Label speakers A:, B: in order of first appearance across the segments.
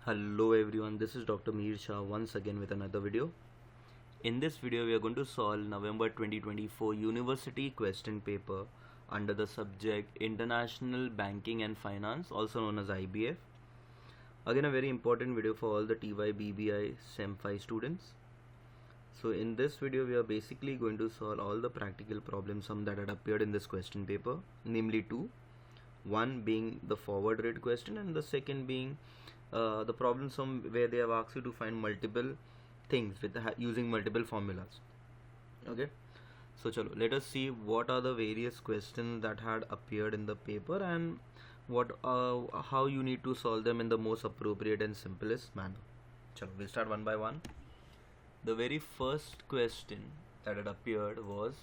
A: Hello everyone, this is Dr. Mihir Shah once again with another video. In this video, we are going to solve November 2024 University question paper under the subject International Banking and Finance, also known as IBF. Again, a very important video for all the TYBBI Sem V students. So in this video, we are basically going to solve all the practical problem sum that had appeared in this question paper, namely two. One being the forward rate question and the second being the problem sum where they have asked you to find multiple things with using multiple formulas. Okay, so chalo, let us see what are the various questions that had appeared in the paper and what how you need to solve them in the most appropriate and simplest manner. Chalo, we'll start one by one. The very first question that had appeared was,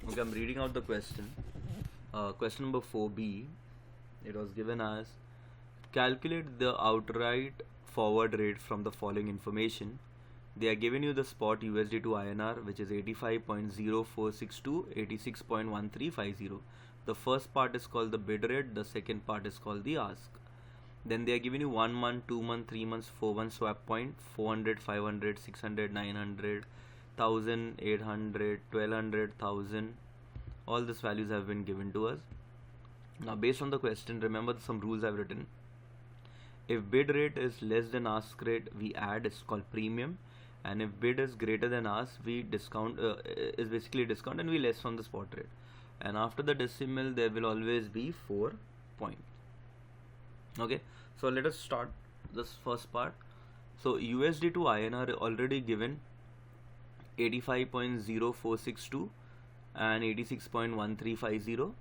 A: okay, I'm reading out the question. Question number 4b. It was given as, calculate the outright forward rate from the following information. They are giving you the spot USD to INR, which is 85.0462, 86.1350. The first part is called the bid rate, the second part is called the ask. Then they are giving you 1 month, 2 month, 3 months, 4 month swap point, 400, 500, 600, 900, 1000, 800, 1200, 1000. All these values have been given to us. Now based on the question, remember some rules I've written. If bid rate is less than ask rate, we add, it's called premium, and if bid is greater than ask, we discount, is basically discount, and we less on the spot rate. And after the decimal, there will always be 4 points. Okay, so let us start this first part. So USD to INR already given 85.0462 and 86.1350.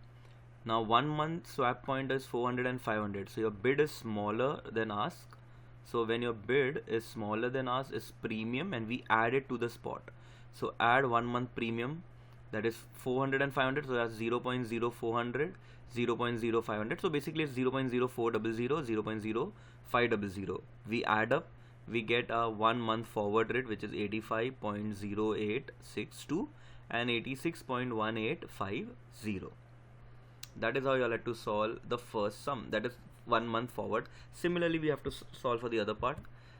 A: Now 1 month swap point is 400 and 500. So your bid is smaller than ask. So when your bid is smaller than ask is premium, and we add it to the spot. So add 1 month premium, that is 400 and 500. So that's 0.0400, 0.0500. So basically it's 0.0400, 0.0500. We add up, we get a 1 month forward rate, which is 85.0862 and 86.1850. That is how you have to solve the first sum, that is 1 month forward. Similarly, we have to solve for the other part.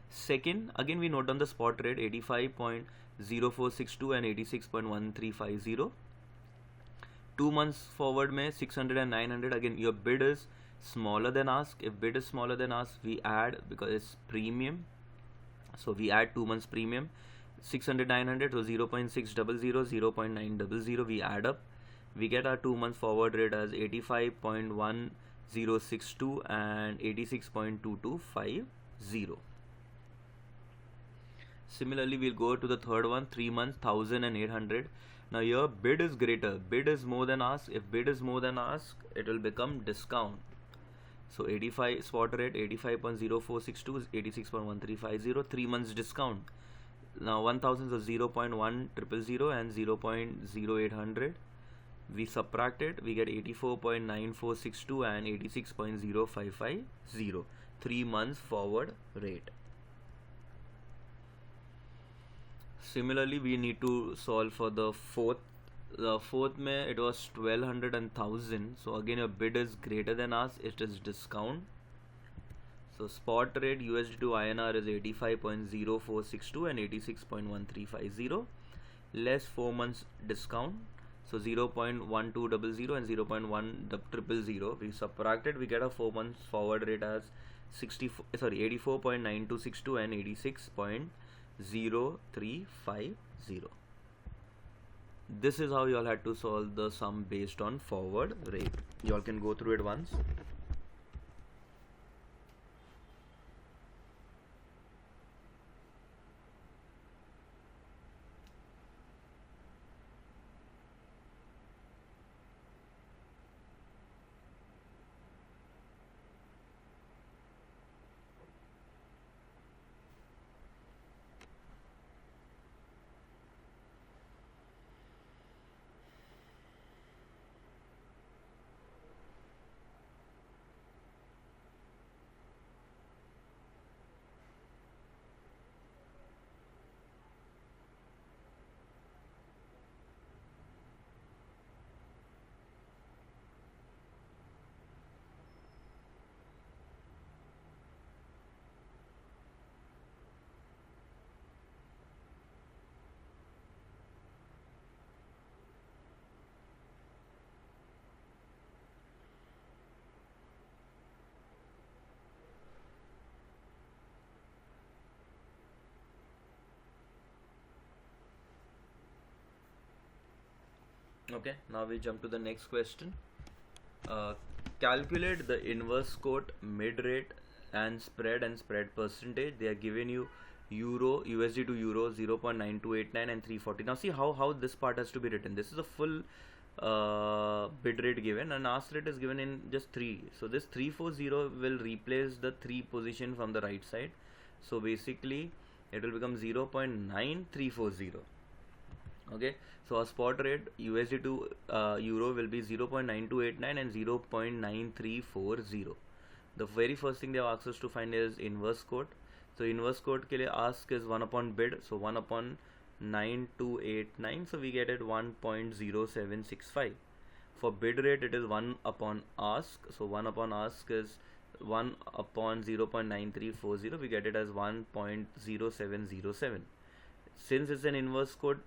A: Second, again we note down the spot rate 85.0462 and 86.1350. 2 months forward mein 600 and 900. Again your bid is smaller than ask. If bid is smaller than ask, we add, because it's premium, so we add 2 months premium. 600, 900, so 0.600, 0.900, we add up, we get our 2 month forward rate as 85.1062 and 86.2250. Similarly, we'll go to the third one, 3 months, 1000 and 800. Now your bid is greater, bid is more than ask. If bid is more than ask, it will become discount. So 85 spot rate, 85.0462 is 86.1350, 3 months discount. Now 1000 is 0.1000 and 0.0800. We subtract it, we get 84.9462 and 86.0550, 3 months forward rate. Similarly, we need to solve for the fourth. The fourth mein it was 1200 and 1000. So again your bid is greater than us, it is discount. So spot rate USD to INR is 85.0462 and 86.1350, less 4 months discount. So 0.1200 and 0.1000. We subtract it, we get a 4 months forward rate as 84.9262 and 86.0350. This is how you all had to solve the sum based on forward rate. You all can go through it once. Okay, now we jump to the next question. Uh, Calculate the inverse quote, mid rate, and spread percentage. They are giving you euro, USD to euro 0.9289 and 340. Now see how this part has to be written. This is a full bid rate given, and ask rate is given in just 3. So this 340 will replace the 3 position from the right side. So basically it will become 0.9340. Okay, so our spot rate USD to euro will be 0.9289 and 0.9340. The very first thing they have asked us to find is inverse quote. So inverse quote के लिए ask is 1 upon bid, so 1 upon 9289, so we get it 1.0765. For bid rate it is 1 upon ask, so 1 upon ask is 1 upon 0.9340, we get it as 1.0707. Since it's an inverse quote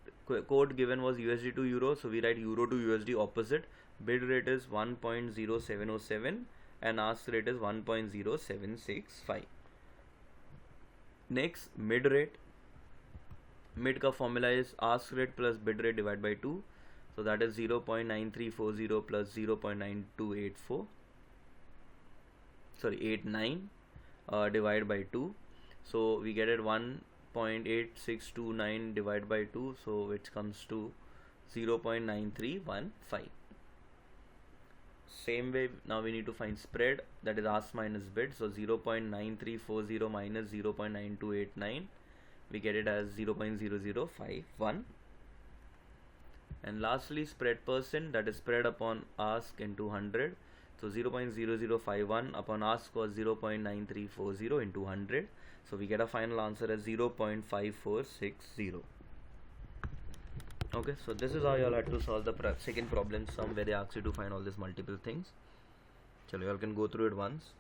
A: given was USD to euro, so we write euro to USD opposite. Bid rate is 1.0707 and ask rate is 1.0765. Next, mid rate. Mid ka formula is ask rate plus bid rate divided by 2, so that is 0.9340 plus 0.9284, sorry 89 divided by 2, so we get it 1.8629 divided by 2, so which comes to 0.9315. Same way, now we need to find spread, that is ask minus bid, so 0.9340 minus 0.9289, we get it as 0.0051. And lastly, spread percent, that is spread upon ask into 100, so 0.0051 upon ask was 0.9340 into 100, so we get a final answer as 0.5460. Okay, so this is how you all had to solve the second problem sum, where they ask you to find all these multiple things. Chalo, you all can go through it once.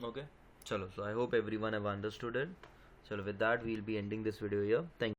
A: Okay, chalo, so I hope everyone have understood it. Chalo, with that we'll be ending this video here. Thank you.